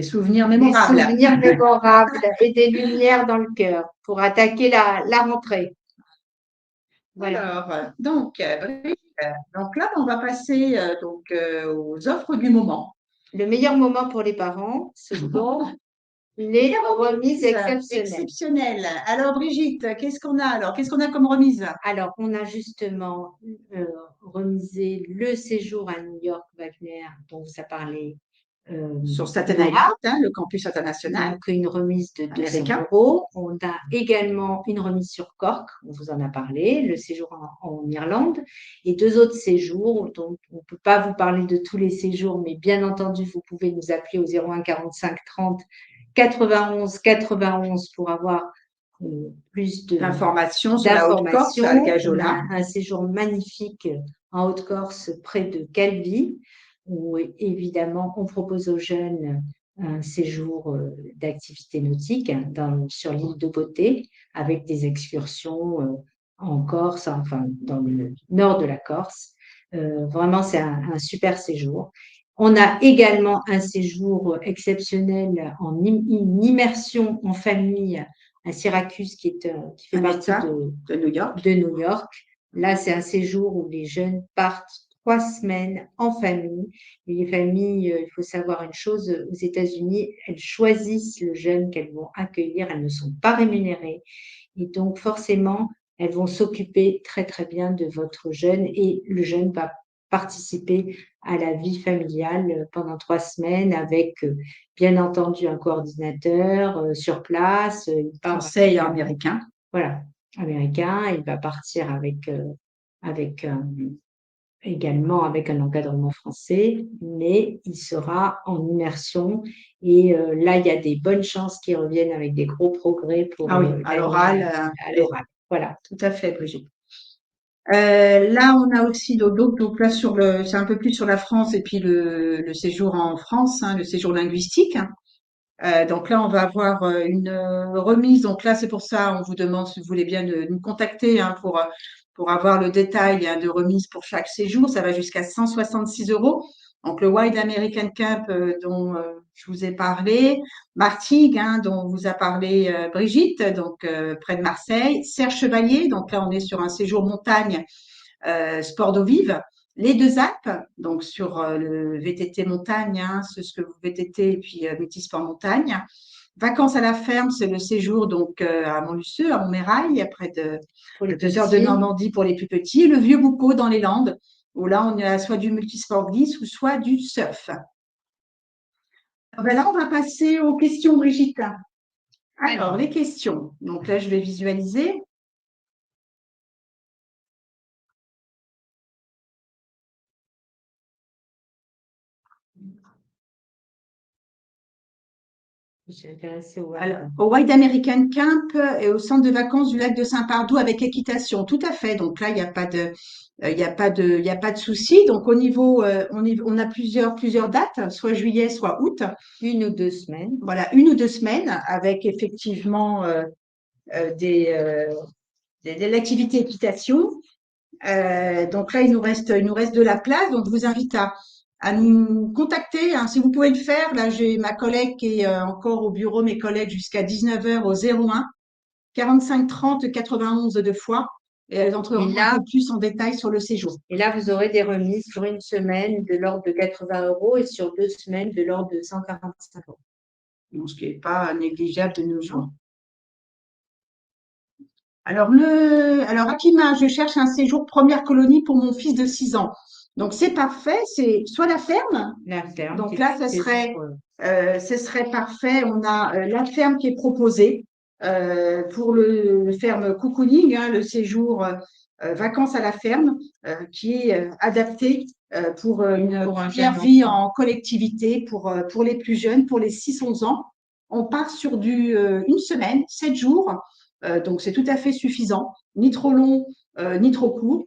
Souvenirs mémorables. Des souvenirs mémorables et des lumières dans le cœur pour attaquer la rentrée. Voilà. Alors, donc, donc là, on va passer aux offres du moment. Le meilleur moment pour les parents, ce sont les remises exceptionnelles. Alors, Brigitte, qu'est-ce qu'on a alors? Qu'est-ce qu'on a comme remise? Alors, on a justement remisé le séjour à New York Wagner, dont vous a parlé sur Staten Island, le campus international. Donc, une remise de 200 €. On a également une remise sur Cork, on vous en a parlé, le séjour en Irlande, et 2 autres séjours dont on ne peut pas vous parler de tous les séjours, mais bien entendu, vous pouvez nous appeler au 01 45 30 91 91 pour avoir plus d'informations sur la Haute-Corse, à Gajola. Un séjour magnifique en Haute-Corse près de Calvi, où évidemment on propose aux jeunes un séjour d'activité nautique sur l'île de Beauté avec des excursions en Corse, enfin dans le nord de la Corse. Vraiment, c'est un super séjour. On a également un séjour exceptionnel en une immersion en famille à Syracuse qui fait partie de New York. De New York. Là, c'est un séjour où les jeunes partent 3 semaines en famille. Et les familles, il faut savoir une chose, aux États-Unis, elles choisissent le jeune qu'elles vont accueillir, elles ne sont pas rémunérées. Et donc, forcément, elles vont s'occuper très, très bien de votre jeune et le jeune va participer à la vie familiale pendant 3 semaines avec, bien entendu, un coordinateur, sur place. Il part Conseil avec, américain. voilà, américain. Il va partir avec, également avec un encadrement français, mais il sera en immersion et là, il y a des bonnes chances qu'il revienne avec des gros progrès pour, Ah oui, à l'oral, à l'oral. Voilà. tout à fait, Brigitte. Là, on a aussi donc là c'est un peu plus sur la France et puis le séjour en France, hein, le séjour linguistique. Donc là, on va avoir une remise. Donc là, c'est pour ça, on vous demande si vous voulez bien de nous contacter, hein, pour avoir le détail, hein, de remise pour chaque séjour. Ça va jusqu'à 166 euros. Donc le Wide American Camp dont je vous ai parlé, Martigues, hein, dont vous a parlé Brigitte, donc près de Marseille, Serre Chevalier. Donc là, on est sur un séjour montagne sport d'eau vive. Les deux Alpes, donc sur le VTT montagne, hein, ce que vous VTT et puis multisport montagne. Vacances à la ferme, c'est le séjour donc à Montluçeux, à Montmirail, près de Pour les 2 heures de petits, Normandie pour les plus petits. Le Vieux Boucau dans les Landes, où là on a soit du multisport glisse ou soit du surf. Ben là, on va passer aux questions, Brigitte. Alors, les questions. Donc là, je vais visualiser. je suis intéressée au Alors, au Wild American Camp et au centre de vacances du lac de Saint-Pardoux avec équitation, tout à fait. Donc là, il n'y a pas de, il y a pas de, il y a pas de souci. Donc au niveau, on a plusieurs dates, soit juillet, soit août. 1 ou 2 semaines. Voilà, 1 ou 2 semaines avec effectivement de l'activité équitation. Donc là, il nous reste de la place. Donc je vous invite à nous contacter, hein, si vous pouvez le faire. Là, j'ai ma collègue qui est encore au bureau, mes collègues jusqu'à 19 heures au 01 45 30 91 deux fois. Et elles entreront un peu plus en détail sur le séjour. Et là, vous aurez des remises sur 1 semaine de l'ordre de 80 euros et sur 2 semaines de l'ordre de 145 euros. Donc, ce qui n'est pas négligeable de nos jours. Alors, Akima, je cherche un séjour première colonie pour mon fils de 6 ans. Donc, c'est parfait. C'est soit la ferme. La ferme. Donc là, ce serait parfait. On a la ferme qui est proposée pour le ferme cocooning, hein, le séjour vacances à la ferme, qui est adapté pour une première vie en collectivité pour les plus jeunes, pour les 6-11 ans. On part sur une semaine, 7 jours. Donc c'est tout à fait suffisant, ni trop long, ni trop court,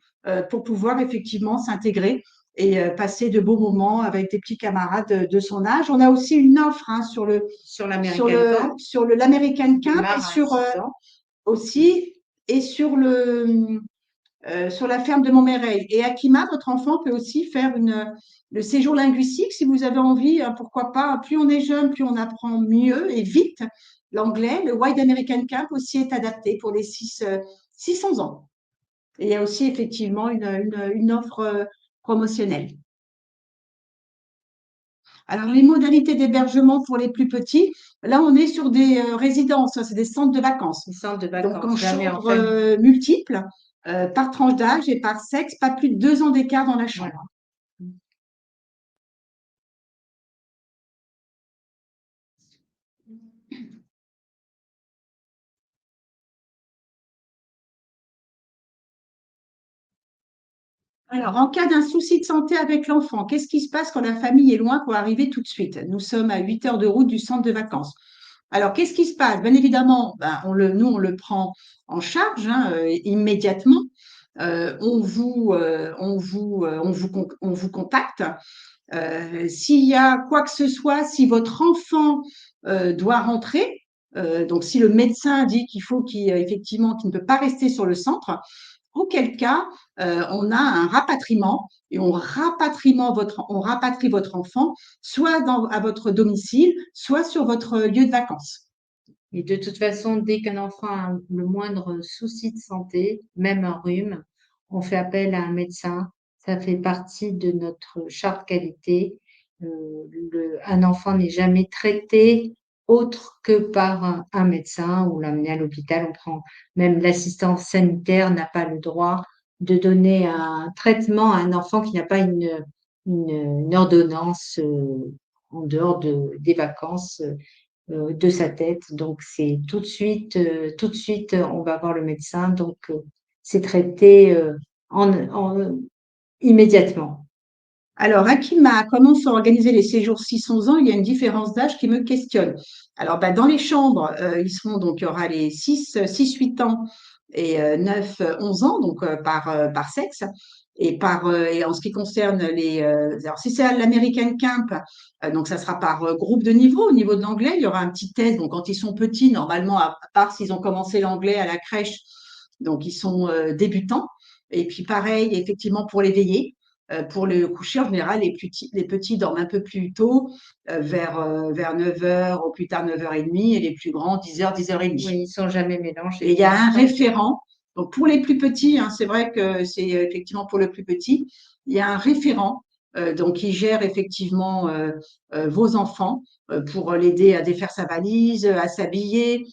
pour pouvoir effectivement s'intégrer et passer de beaux moments avec des petits camarades de son âge. On a aussi une offre, hein, sur l'American Camp et aussi et sur la ferme de Montmirail. Et Akima, votre enfant peut aussi faire le séjour linguistique si vous avez envie, hein, pourquoi pas. Plus on est jeune, plus on apprend mieux et vite l'anglais. Le Wide American Camp aussi est adapté pour les 600 ans. Et il y a aussi effectivement une offre promotionnelle. Alors, les modalités d'hébergement pour les plus petits, là, on est sur des résidences, hein, c'est des centres de vacances. Donc, en chambre multiples, par tranche d'âge et par sexe, pas plus de 2 ans d'écart dans la chambre. Voilà. Alors, en cas d'un souci de santé avec l'enfant, qu'est-ce qui se passe quand la famille est loin pour arriver tout de suite? Nous sommes à 8 heures de route du centre de vacances. Alors, qu'est-ce qui se passe? Bien évidemment, nous, on le prend en charge, hein, immédiatement. On vous contacte. S'il y a quoi que ce soit, si votre enfant doit rentrer, donc si le médecin dit effectivement qu'il ne peut pas rester sur le centre, auquel cas on a un rapatriement et on rapatrie votre enfant soit à votre domicile, soit sur votre lieu de vacances. Et de toute façon, dès qu'un enfant a le moindre souci de santé, même un rhume, on fait appel à un médecin. Ça fait partie de notre charte qualité. Un enfant n'est jamais traité autre que par un médecin ou l'amener à l'hôpital. Même l'assistance sanitaire n'a pas le droit de donner un traitement à un enfant qui n'a pas une ordonnance en dehors des vacances de sa tête. Donc, c'est tout de suite, on va voir le médecin. Donc, c'est traité immédiatement. Alors, Akima commence à organiser les séjours 6-11 ans. Il y a une différence d'âge qui me questionne. Alors, bah, dans les chambres, ils seront donc, il y aura les 6-8 ans et 9-11 ans, donc par sexe. Et en ce qui concerne alors si c'est à l'American Camp, donc ça sera par groupe de niveau. Au niveau de l'anglais, il y aura un petit test. Donc, quand ils sont petits, normalement, à part s'ils ont commencé l'anglais à la crèche, donc ils sont débutants. Et puis, pareil, effectivement, pour les veillées. Pour le coucher, en général, les petits dorment un peu plus tôt, vers 9 heures, au plus tard 9h30, et les plus grands, 10 heures, 10h30. Oui, ils ne sont jamais Et mélangés. il y a un référent. Donc, pour les plus petits, hein, c'est vrai que c'est effectivement pour le plus petit, il y a un référent donc qui gère effectivement vos enfants pour l'aider à défaire sa valise, à s'habiller,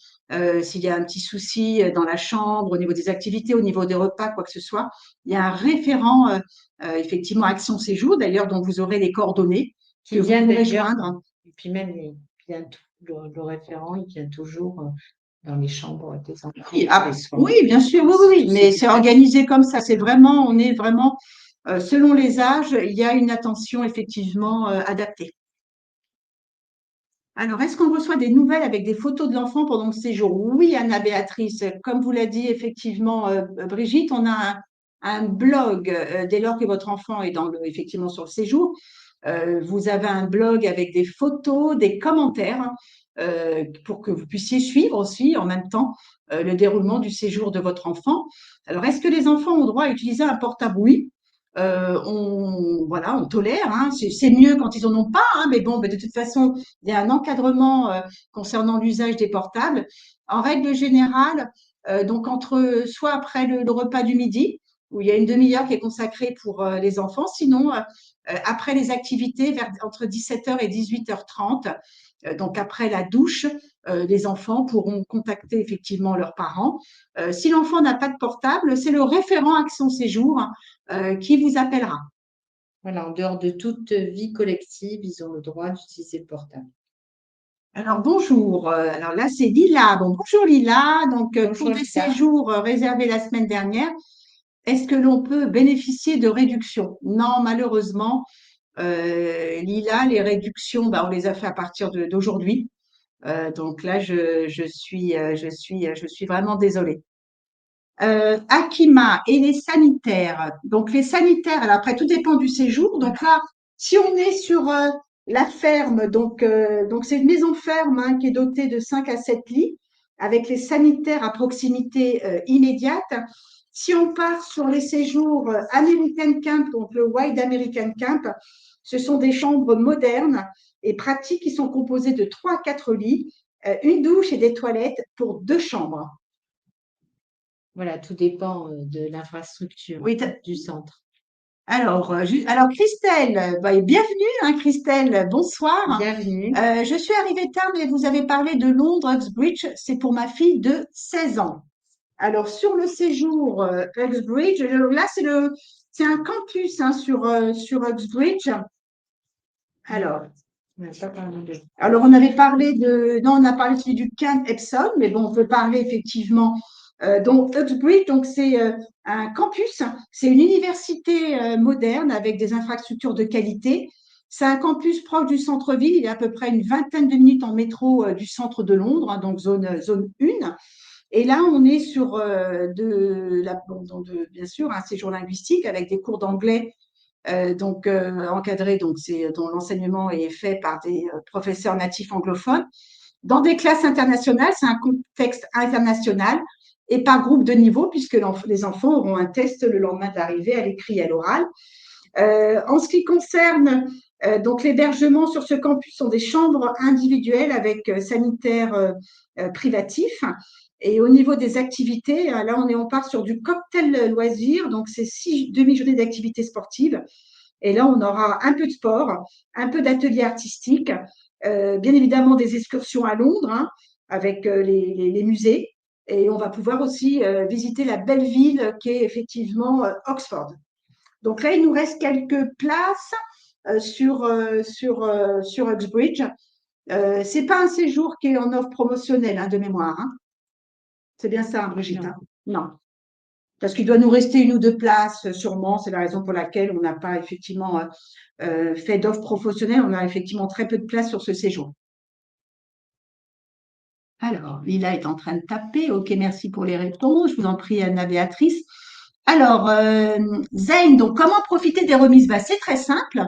s'il y a un petit souci dans la chambre, au niveau des activités, au niveau des repas, quoi que ce soit. Il y a un référent effectivement Action Séjour, d'ailleurs, dont vous aurez les coordonnées que Qui vous vient pourrez d'ailleurs, joindre. et puis même, le référent, il vient toujours dans les chambres des enfants Oui, pour les soins. oui, bien sûr, oui, oui, oui, Tous ces mais c'est détails. organisé comme ça. On est vraiment, selon les âges, il y a une attention effectivement adaptée. Alors, est-ce qu'on reçoit des nouvelles avec des photos de l'enfant pendant le séjour? Oui, Anna-Béatrice, comme vous l'a dit effectivement Brigitte, on a un blog dès lors que votre enfant est effectivement sur le séjour. Vous avez un blog avec des photos, des commentaires pour que vous puissiez suivre aussi en même temps le déroulement du séjour de votre enfant. Alors, est-ce que les enfants ont droit à utiliser un portable? Oui. Voilà, on tolère, hein. C'est mieux quand ils en ont pas, hein, mais bon, de toute façon, il y a un encadrement concernant l'usage des portables. En règle générale, donc soit après le repas du midi, où il y a une demi-heure qui est consacrée pour les enfants, sinon après les activités entre 17h et 18h30, donc après la douche, les enfants pourront contacter effectivement leurs parents. Si l'enfant n'a pas de portable, c'est le référent Action Séjour qui vous appellera. Voilà, en dehors de toute vie collective, ils ont le droit d'utiliser le portable. Alors bonjour, alors là c'est Lila. Bon, bonjour Lila, donc pour Bonjour des Lisa. séjours réservés la semaine dernière, est-ce que l'on peut bénéficier de réductions? Non, malheureusement, Lila, les réductions, bah, on les a fait à partir d'aujourd'hui. Donc là, je suis vraiment désolée. Akima et les sanitaires. Donc les sanitaires, alors après tout dépend du séjour. Donc là, si on est sur la ferme, donc c'est une maison ferme hein, qui est dotée de 5 à 7 lits avec les sanitaires à proximité immédiate. Si on part sur les séjours American Camp, donc le Wild American Camp, ce sont des chambres modernes et pratiques qui sont composées de 3 à 4 lits, une douche et des toilettes pour 2 chambres. Voilà, tout dépend de l'infrastructure Oui, du centre. alors Christelle, bienvenue, hein, Christelle, bonsoir. Bienvenue. Je suis arrivée tard, mais vous avez parlé de Londres, Uxbridge, c'est pour ma fille de 16 ans. Alors, sur le séjour Uxbridge, là, c'est un campus hein, sur Uxbridge. Alors, On n'a pas parlé de... on avait parlé non, on a parlé celui du Camp Epsom, mais bon, on peut parler effectivement. Donc, Uxbridge, donc c'est un campus, c'est une université moderne avec des infrastructures de qualité. C'est un campus proche du centre-ville, il est à peu près une vingtaine de minutes en métro du centre de Londres, hein, donc zone 1. Et là, on est sur bien sûr un séjour linguistique avec des cours d'anglais encadré, dont l'enseignement est fait par des professeurs natifs anglophones. Dans des classes internationales, c'est un contexte international et par groupe de niveau, puisque les enfants auront un test le lendemain d'arrivée à l'écrit et à l'oral. En ce qui concerne donc l'hébergement sur ce campus sont des chambres individuelles avec sanitaires privatifs. Et au niveau des activités, là on part sur du cocktail loisir, donc c'est 6 demi-journées d'activités sportives. Et là, on aura un peu de sport, un peu d'ateliers artistiques, bien évidemment des excursions à Londres hein, avec les musées. Et on va pouvoir aussi visiter la belle ville qui est effectivement Oxford. Donc là, il nous reste quelques places sur Uxbridge. C'est pas un séjour qui est en offre promotionnelle de mémoire. Hein. C'est bien ça, Brigitte. Hein. Non. Parce qu'il doit nous rester une ou deux places, sûrement. C'est la raison pour laquelle on n'a pas effectivement fait d'offre promotionnelle. On a effectivement très peu de places sur ce séjour. Alors, Lila est en train de taper. OK, merci pour les réponses. Je vous en prie, Anna-Béatrice. Alors, Zayn, donc comment profiter des remises? C'est très simple.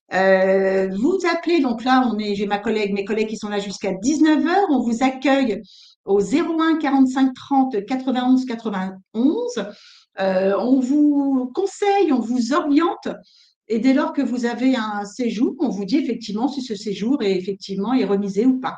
Vous appelez, donc là, j'ai mes collègues qui sont là jusqu'à 19 heures. On vous accueille au 01 45 30 91 91. On vous conseille, on vous oriente. Et dès lors que vous avez un séjour, on vous dit effectivement si ce séjour est remisé ou pas.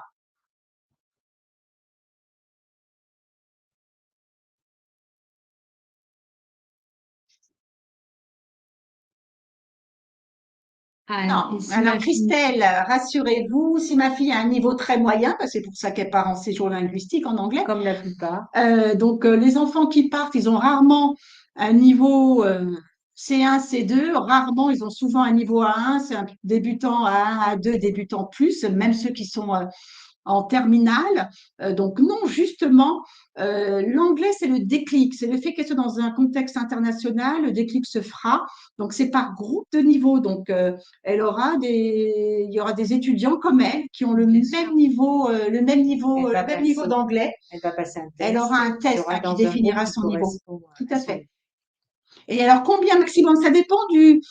Non. Alors, Christelle, rassurez-vous, si ma fille a un niveau très moyen, c'est pour ça qu'elle part en séjour linguistique en anglais. Comme la plupart. Donc, les enfants qui partent, ils ont rarement un niveau C1, C2. Rarement, ils ont souvent un niveau A1. C'est un débutant A1, A2, débutant plus, même ceux qui sont en terminale. Donc non, justement, l'anglais, c'est le déclic. C'est le fait qu'elle soit dans un contexte international, le déclic se fera. Donc c'est par groupe de niveau. Donc il y aura des étudiants comme elle qui ont le même niveau, le même niveau d'anglais. Elle va passer un test. Elle aura un test qui définira son niveau. Tout à fait. Et alors, combien maximum? Ça dépend du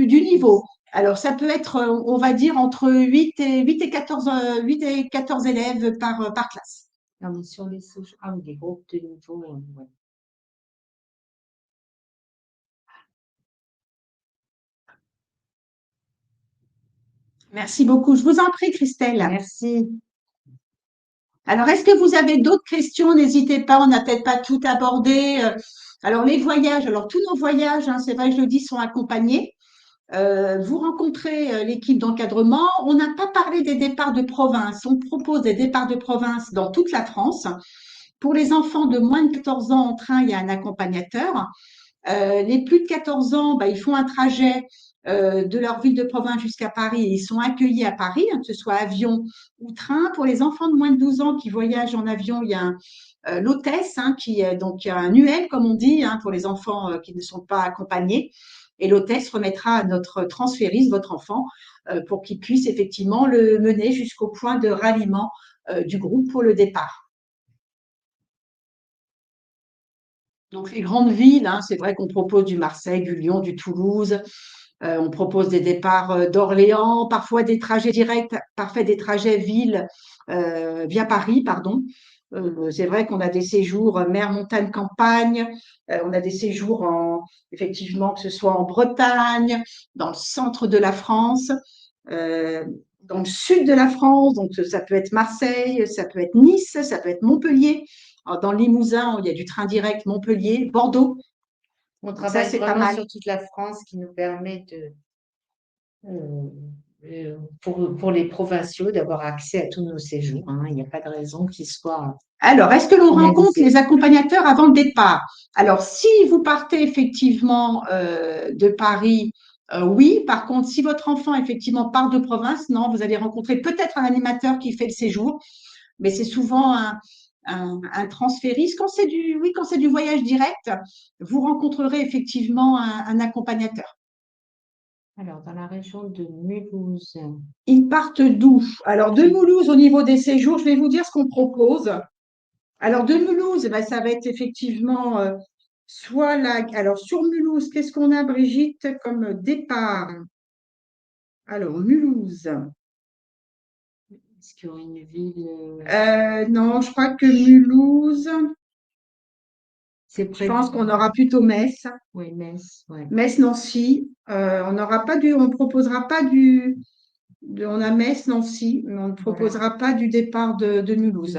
niveau. Alors, ça peut être, on va dire, entre 8 et 14, 8 et 14 élèves par classe. Non, mais sur les des groupes de niveau, ouais. Merci beaucoup. Je vous en prie, Christelle. Merci. Alors, est-ce que vous avez d'autres questions? N'hésitez pas, on n'a peut-être pas tout abordé. Alors, les voyages, tous nos voyages, c'est vrai que je le dis, sont accompagnés. Vous rencontrez l'équipe d'encadrement. On n'a pas parlé des départs de province. On propose des départs de province dans toute la France. Pour les enfants de moins de 14 ans en train, il y a un accompagnateur. Les plus de 14 ans, ils font un trajet de leur ville de province jusqu'à Paris et ils sont accueillis à Paris, que ce soit avion ou train. Pour les enfants de moins de 12 ans qui voyagent en avion, il y a l'hôtesse, donc il y a un UL, comme on dit, pour les enfants qui ne sont pas accompagnés. Et l'hôtesse remettra à notre transfériste, votre enfant, pour qu'il puisse effectivement le mener jusqu'au point de ralliement du groupe pour le départ. Donc, les grandes villes, c'est vrai qu'on propose du Marseille, du Lyon, du Toulouse. On propose des départs d'Orléans, parfois des trajets directs, parfois des trajets ville via Paris, pardon. C'est vrai qu'on a des séjours mer, montagne, campagne. On a des séjours effectivement, que ce soit en Bretagne, dans le centre de la France, dans le sud de la France. Donc, ça peut être Marseille, ça peut être Nice, ça peut être Montpellier. Alors, dans le Limousin, il y a du train direct Montpellier, Bordeaux. On travaille vraiment sur toute la France qui nous permet pour les provinciaux d'avoir accès à tous nos séjours. Il n'y a pas de raison qu'ils soient. Alors, est-ce que l'on rencontre les accompagnateurs avant le départ? Alors, si vous partez effectivement de Paris, oui. Par contre, si votre enfant effectivement part de province, non, vous allez rencontrer peut-être un animateur qui fait le séjour, mais c'est souvent un transfériste. Quand c'est du voyage direct, vous rencontrerez effectivement un accompagnateur. Alors, dans la région de Mulhouse. Ils partent d'où? Alors, de Mulhouse, au niveau des séjours, je vais vous dire ce qu'on propose. Alors, de Mulhouse, ça va être effectivement soit là. Alors, sur Mulhouse, qu'est-ce qu'on a, Brigitte, comme départ? Alors, Mulhouse. Est-ce qu'il y aura une ville? Non, je crois que Mulhouse. Je pense qu'on aura plutôt Metz. Oui, Metz. Ouais. Metz-Nancy. On proposera pas on a Metz-Nancy, mais on ne proposera pas du départ de Mulhouse.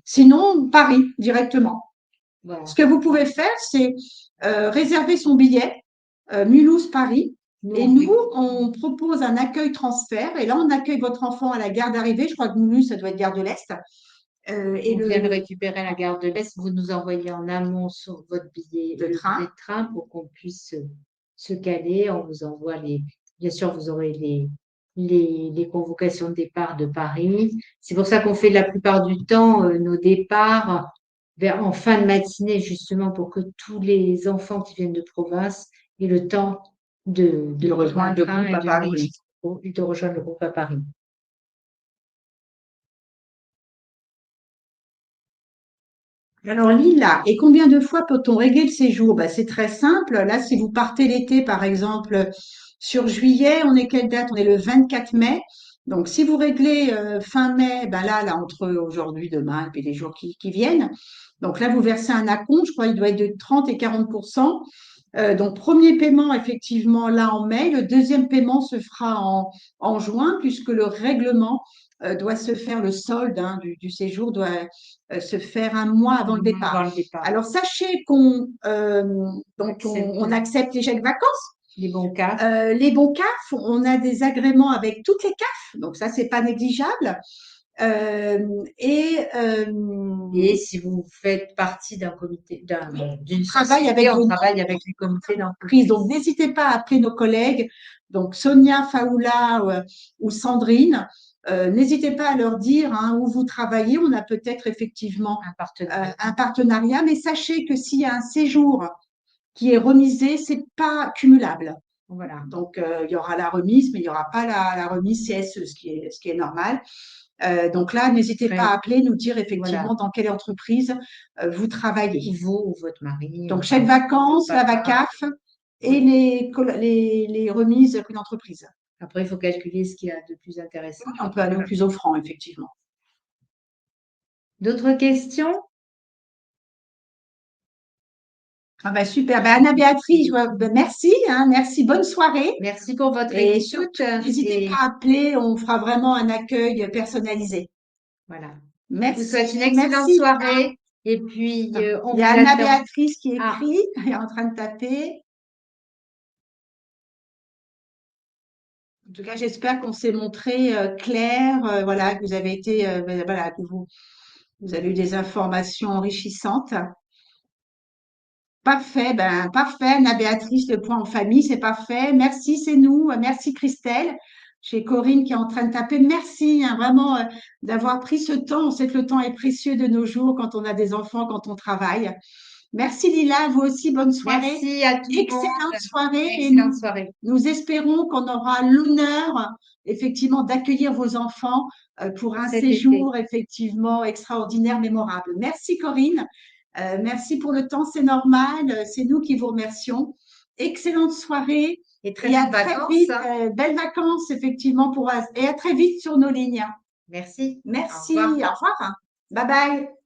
Sinon, Paris, directement. Voilà. Ce que vous pouvez faire, c'est réserver son billet, Mulhouse-Paris. Et nous, on propose un accueil transfert. Et là, on accueille votre enfant à la gare d'arrivée. Je crois que Mulhouse, ça doit être gare de l'Est. Et On vient le récupérer à la gare de l'Est. Vous nous envoyez en amont sur votre billet, de le train. billet de train pour qu'on puisse se caler. On vous envoie bien sûr, vous aurez les convocations de départ de Paris. C'est pour ça qu'on fait la plupart du temps nos départs en fin de matinée, justement, pour que tous les enfants qui viennent de province aient le temps de rejoindre le train groupe et à Paris. de rejoindre le groupe à Paris. Alors Lila, et combien de fois peut-on régler le séjour? Ben, c'est très simple. Là, si vous partez l'été, par exemple, sur juillet, on est quelle date? On est le 24 mai. Donc, si vous réglez fin mai, ben là, entre aujourd'hui, demain, et puis les jours qui viennent. Donc là, vous versez un acompte, je crois qu'il doit être de 30 et 40%. Donc, premier paiement, effectivement, là en mai. Le deuxième paiement se fera en juin, puisque le règlement doit se faire, le solde du séjour doit se faire un mois avant le départ. Avant le départ. Alors, sachez on accepte les chèques vacances. Les bons CAF. Les bons CAF, on a des agréments avec toutes les CAF, donc ça, c'est pas négligeable. Et si vous faites partie d'un comité, d'une travaille société, avec on travaille avec les comités d'entreprise. entreprises. Donc, n'hésitez pas à appeler nos collègues, donc Sonia Faoula ou Sandrine. N'hésitez pas à leur dire où vous travaillez. On a peut-être effectivement un partenariat, mais sachez que s'il y a un séjour qui est remisé, c'est pas cumulable. Voilà. Donc, il y aura la remise, mais il n'y aura pas la remise CSE, ce qui est normal. Donc là, n'hésitez pas à appeler, nous dire effectivement dans quelle entreprise vous travaillez. Vous ou votre mari. Donc, chèque vacances, la VACAF et les remises qu'une entreprise. Après, il faut calculer ce qu'il y a de plus intéressant. On peut aller au plus offrant, effectivement. D'autres questions? Ah ben super. Ben Anna-Béatrice, merci, merci, bonne soirée. Merci pour votre Et écoute. N'hésitez pas à appeler, on fera vraiment un accueil personnalisé. Voilà. Merci. Je vous souhaite une excellente soirée. Et puis, il y a Anna-Béatrice qui écrit, elle est en train de taper. En tout cas, j'espère qu'on s'est montré clair, voilà, que vous avez été, voilà, que vous avez eu des informations enrichissantes. Parfait, parfait, Anna-Béatrice, le point en famille, c'est parfait. Merci, c'est nous. Merci Christelle. Chez Corinne qui est en train de taper. Merci, vraiment, d'avoir pris ce temps. On sait que le temps est précieux de nos jours quand on a des enfants, quand on travaille. Merci Lila, vous aussi, bonne soirée. Merci à tous. Excellente soirée. Excellente soirée. Nous espérons qu'on aura l'honneur, effectivement, d'accueillir vos enfants pour un séjour, effectivement, extraordinaire, mémorable. Merci Corinne. Merci pour le temps, c'est normal. C'est nous qui vous remercions. Excellente soirée. Et à très vite. Belles vacances, effectivement, et à très vite sur nos lignes. Merci. Merci. Au revoir. Bye bye.